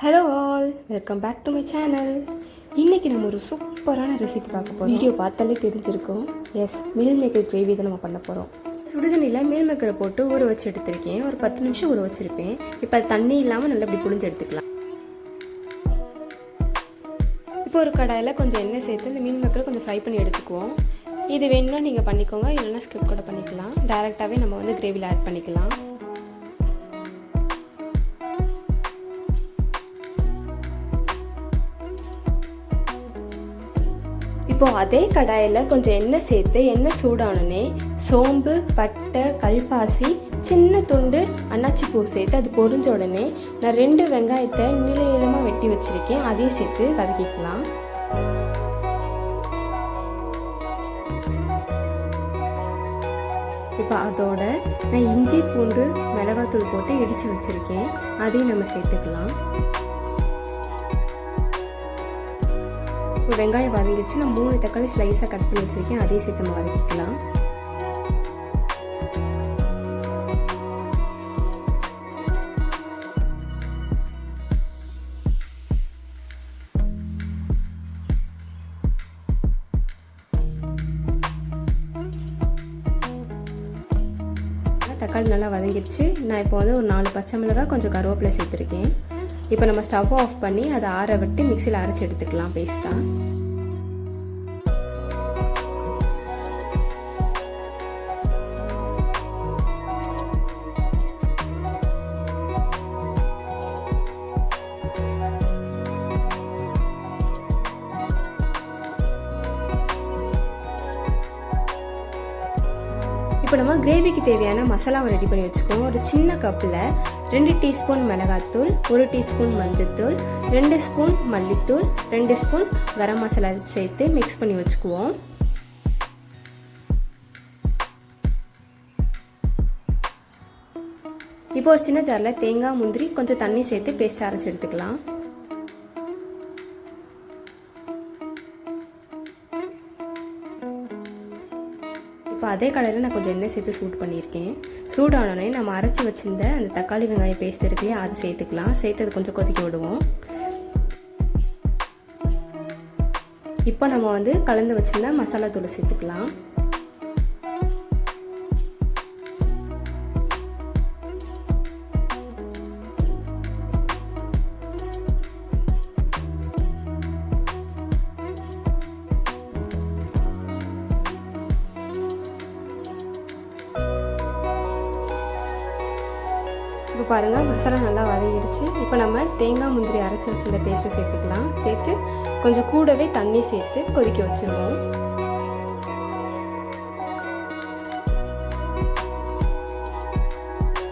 Hello all, welcome back to my channel. இன்றைக்கி நம்ம ஒரு சூப்பரான ரெசிபி பார்க்க போகிறோம். வீடியோ பார்த்தாலே தெரிஞ்சிருக்கும். எஸ், மீல் மேக்கர் கிரேவி தான் நம்ம பண்ண போகிறோம். சுடுதண்ணியில் மீல் மேக்கரை போட்டு ஊற வச்சு எடுத்திருக்கேன். ஒரு 10 நிமிஷம் ஊற வச்சுருப்பேன். இப்போ அது தண்ணி இல்லாமல் நல்லா இப்படி புழிஞ்சு எடுத்துக்கலாம். இப்போ ஒரு கடாயில் கொஞ்சம் எண்ணெய் சேர்த்து இந்த மீல் மேக்கரை கொஞ்சம் ஃப்ரை பண்ணி எடுத்துக்குவோம். இது வேணும்னா நீங்கள் பண்ணிக்கோங்க, இல்லைன்னா ஸ்கிப் கூட பண்ணிக்கலாம். டைரெக்டாகவே நம்ம வந்து கிரேவியில் ஆட் பண்ணிக்கலாம். இப்போது அதே கடாயில் கொஞ்சம் எண்ணெய் சேர்த்து எண்ணெய் சூடானோடனே சோம்பு, பட்டை, கல்பாசி, சின்ன துண்டு அன்னாச்சி பூ சேர்த்து அது பொரிஞ்ச உடனே நான் 2 வெங்காயத்தை நீளமாக வெட்டி வச்சுருக்கேன். அதையும் சேர்த்து வதக்கிக்கலாம். இப்போ அதோட நான் இஞ்சி, பூண்டு, மிளகாத்தூள் போட்டு இடித்து வச்சுருக்கேன். அதையும் நம்ம சேர்த்துக்கலாம். இப்போ வெங்காயம் வதங்கிடுச்சு. நான் 3 தக்காளி ஸ்லைஸாக கட் பண்ணி வச்சுருக்கேன். அதையும் சேர்த்து நம்ம வதக்கிக்கலாம். தக்காளி நல்லா வதங்கிடுச்சு. நான் இப்போ வந்து ஒரு 4 பச்சை மிளகாய், கொஞ்சம் கருவேப்பிலை சேர்த்துருக்கேன். இப்போ நம்ம ஸ்டவ் ஆஃப் பண்ணி அதை ஆற விட்டு மிக்சியில் அரைச்சி எடுத்துக்கலாம் பேஸ்ட்டாக. இப்போ நம்ம கிரேவிக்கு தேவையான மசாலாவை ரெடி பண்ணி வச்சுக்குவோம். ஒரு சின்ன கப்பில் 2 டீஸ்பூன் மிளகாத்தூள், 1 டீஸ்பூன் மஞ்சத்தூள், 2 ஸ்பூன் மல்லித்தூள், 2 ஸ்பூன் கரம் மசாலா சேர்த்து மிக்ஸ் பண்ணி வச்சுக்குவோம். இப்போ ஒரு சின்ன ஜாரில் தேங்காய், முந்திரி, கொஞ்சம் தண்ணி சேர்த்து பேஸ்ட் அரைச்சி எடுத்துக்கலாம். இப்போ அதே கடையில் நான் கொஞ்சம் எண்ணெய் சேர்த்து சூட் பண்ணியிருக்கேன். சூடானோடனே நம்ம அரைச்சி வச்சுருந்த அந்த தக்காளி வெங்காய பேஸ்ட் இருக்குல்லையே, அது சேர்த்துக்கலாம். சேர்த்து அது கொஞ்சம் கொதிக்க விடுவோம். இப்போ நம்ம வந்து கலந்து வச்சுருந்த மசாலா தூளை சேர்த்துக்கலாம். இப்போ பாருங்கள், மசாலா நல்லா வதங்கிடுச்சு. இப்போ நம்ம தேங்காய், முந்திரி அரைச்சி வச்சுருந்த பேஸ்ட்டை சேர்த்துக்கலாம். சேர்த்து கொஞ்சம் கூடவே தண்ணி சேர்த்து கொதிக்க வச்சுருவோம்.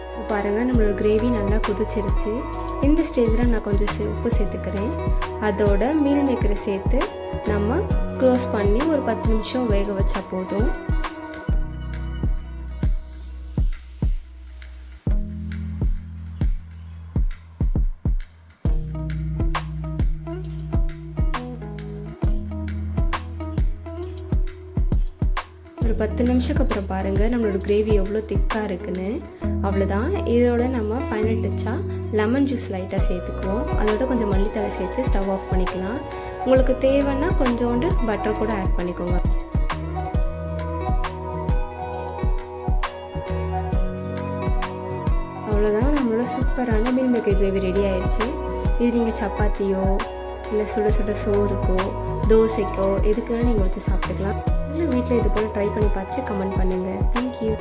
இப்போ பாருங்கள், நம்மளோட கிரேவி நல்லா கொதிச்சிருச்சு. இந்த ஸ்டேஜில் நான் கொஞ்சம் உப்பு சேர்த்துக்கிறேன். அதோட மீல் மேக்கரை சேர்த்து நம்ம க்ளோஸ் பண்ணி ஒரு 10 நிமிஷம் வேக வச்சா போதும். ஒரு 10 நிமிஷத்துக்கு அப்புறம் பாருங்கள் நம்மளோட கிரேவி எவ்வளோ திக்காக இருக்குன்னு. அவ்வளோதான். இதோட நம்ம ஃபைனல் டச்சாக லெமன் ஜூஸ் லைட்டாக சேர்த்துக்குவோம். அதோட கொஞ்சம் மல்லித்தலை சேர்த்து ஸ்டவ் ஆஃப் பண்ணிக்கலாம். உங்களுக்கு தேவைன்னா கொஞ்சோண்டு பட்டர் கூட ஆட் பண்ணிக்கோங்க. அவ்வளோதான், நம்மளோட சூப்பரான மீல் மேக்கர் கிரேவி ரெடி ஆயிடுச்சு. இது நீங்கள் சப்பாத்தியோ இல்லை சுட சுட சோறுக்கோ தோசைக்கோ எதுக்குன்னு நீங்கள் வச்சு சாப்பிட்டுக்கலாம். இல்லை வீட்டில் இது போல் ட்ரை பண்ணி பார்த்துட்டு கமெண்ட் பண்ணுங்கள். தேங்க்யூ.